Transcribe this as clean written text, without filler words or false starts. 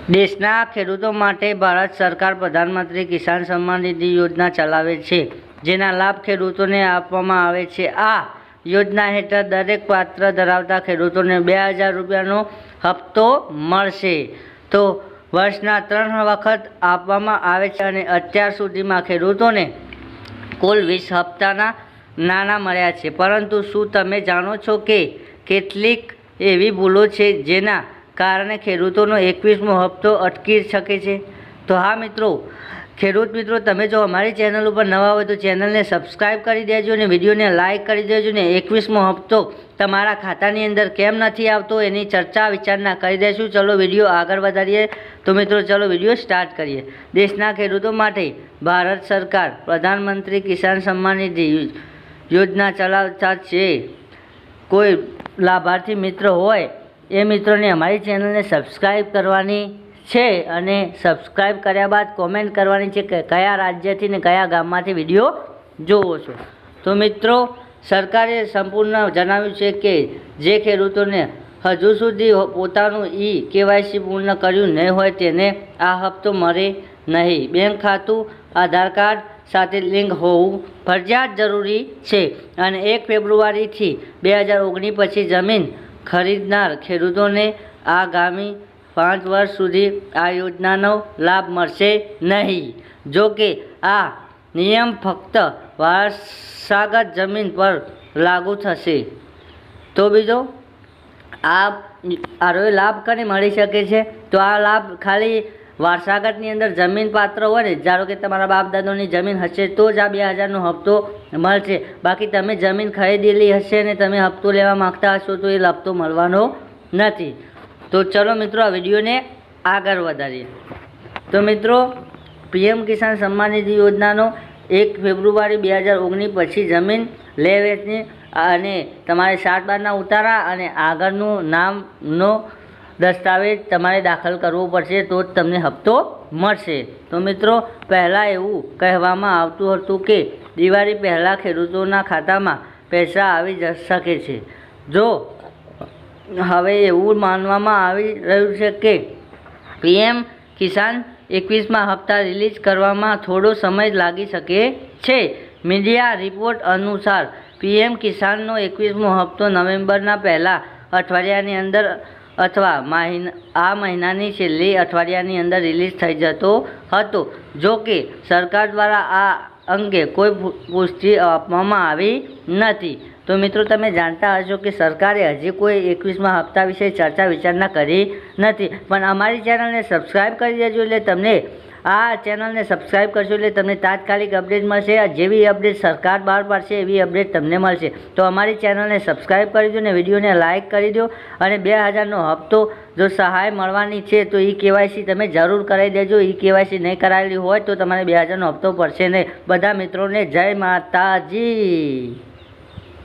દેશના ખેડૂતો માટે ભારત સરકાર પ્રધાનમંત્રી કિસાન સન્માન નિધિ યોજના ચલાવે છે, જેના લાભ ખેડૂતોને આપવામાં આવે છે। આ યોજના હેઠળ દરેક પાત્ર ધરાવતા ખેડૂતોને 2000 રૂપિયાનો હપ્તો મળશે। તો વર્ષના 3 વખત આપવામાં આવે છે અને અત્યાર સુધીમાં ખેડૂતોને કુલ 20 હપ્તાના નાણાં મળ્યા છે। પરંતુ શું તમે જાણો છો કે કેટલીક એવી ભૂલો છે જેના કારણે ખેડૂતોનો 21મો હપ્તો અટકી શકે છે? તો હા મિત્રો, ખેડૂત મિત્રો, તમે જો અમારી ચેનલ ઉપર નવા હોય તો ચેનલને સબસ્ક્રાઈબ કરી દેજો અને વિડીયોને લાઇક કરી દેજો ને 21મો હપ્તો તમારા ખાતાની અંદર કેમ નથી આવતો એની ચર્ચા વિચારણા કરી દઈશું। ચલો વિડીયો આગળ વધારીએ। તો મિત્રો ચલો વિડીયો સ્ટાર્ટ કરીએ। દેશના ખેડૂતો માટે ભારત સરકાર પ્રધાનમંત્રી કિસાન સન્માન નિધિ યોજના ચલાવતા છે। કોઈ લાભાર્થી મિત્ર હોય એ મિત્રોને અમારી ચેનલને સબસ્ક્રાઈબ કરવાની છે અને સબસ્ક્રાઈબ કર્યા બાદ કોમેન્ટ કરવાની છે કે કયા રાજ્યથી ને કયા ગામમાંથી વિડીયો જોવો છો। તો મિત્રો, સરકારે સંપૂર્ણ જણાવ્યું છે કે જે ખેડૂતોને હજુ સુધી પોતાનું KYC પૂર્ણ કર્યું નહીં હોય તેને આ હપ્તો મળે નહીં। બેંક ખાતું આધાર કાર્ડ સાથે લિંક હોવું ફરજિયાત જરૂરી છે અને 1 ફેબ્રુઆરીથી 2019 પછી જમીન ખરીદનાર ખેડૂતોને આગામી 5 વર્ષ સુધી આ યોજનાનો લાભ મળશે નહીં। જો કે આ નિયમ ફક્ત વારસાગત જમીન પર લાગુ થશે। તો બીજો આ લાભ કને મળી શકે છે? તો આ લાભ ખાલી વારસાગતની અંદર જમીન પાત્ર હોય ને, ધારો કે તમારા બાપ દાદાની જમીન હશે તો જ આ 2000નો હપ્તો મળશે। બાકી તમે જમીન ખરીદેલી હશે ને તમે હપ્તો લેવા માગતા હશો તો એ હપ્તો મળવાનો નથી। તો ચલો મિત્રો આ વિડીયોને આગળ વધારીએ। તો મિત્રો, PM કિસાન સન્માન નિધિ યોજનાનો 1 ફેબ્રુઆરી 2019 પછી જમીન લે વેચની અને તમારે 7/12ના ઉતારા અને આગળનું નામનો દસ્તાવેજ તમારે દાખલ કરવો પડશે તો જ તમને હપ્તો મળશે। તો મિત્રો, પહેલાં એવું કહેવામાં આવતું હતું કે દિવાળી પહેલાં ખેડૂતોના ખાતામાં પૈસા આવી શકે છે। જો હવે એવું માનવામાં આવી રહ્યું છે કે PM કિસાન 21મા હપ્તા રિલીઝ કરવામાં થોડો સમય લાગી શકે છે। મીડિયા રિપોર્ટ અનુસાર PM કિસાનનો 21મો હપ્તો નવેમ્બરના પહેલા અઠવાડિયાની અંદર અથવા આ મહિનાની છેલ્લી અઠવાડિયાની અંદર રિલીઝ થઈ જતો હતો। જો કે સરકાર દ્વારા આ અંગે કોઈ પુષ્ટિ આપવામાં આવી નથી। તો મિત્રો, તમે જાણતા હશો કે સરકારે હજી કોઈ 21મા હપ્તા વિશે ચર્ચા વિચારણા કરી નથી, પણ અમારી ચેનલને સબસ્ક્રાઈબ કરી દેજો એટલે તમને આ ચેનલને સબસ્ક્રાઈબ કરશો એટલે તમને તાત્કાલિક અપડેટ મળશે। જેવી અપડેટ સરકાર બહાર પાડશે એવી અપડેટ તમને મળશે। તો અમારી ચેનલને સબસ્ક્રાઈબ કરી દો ને વિડીયોને લાઇક કરી દો અને 2000નો હપ્તો જો સહાય મળવાની છે તો KYC તમે જરૂર કરાવી દેજો। KYC નહીં કરાવેલી હોય તો તમારે 2000નો હપ્તો પડશે નહીં। બધા મિત્રોને જય માતાજી।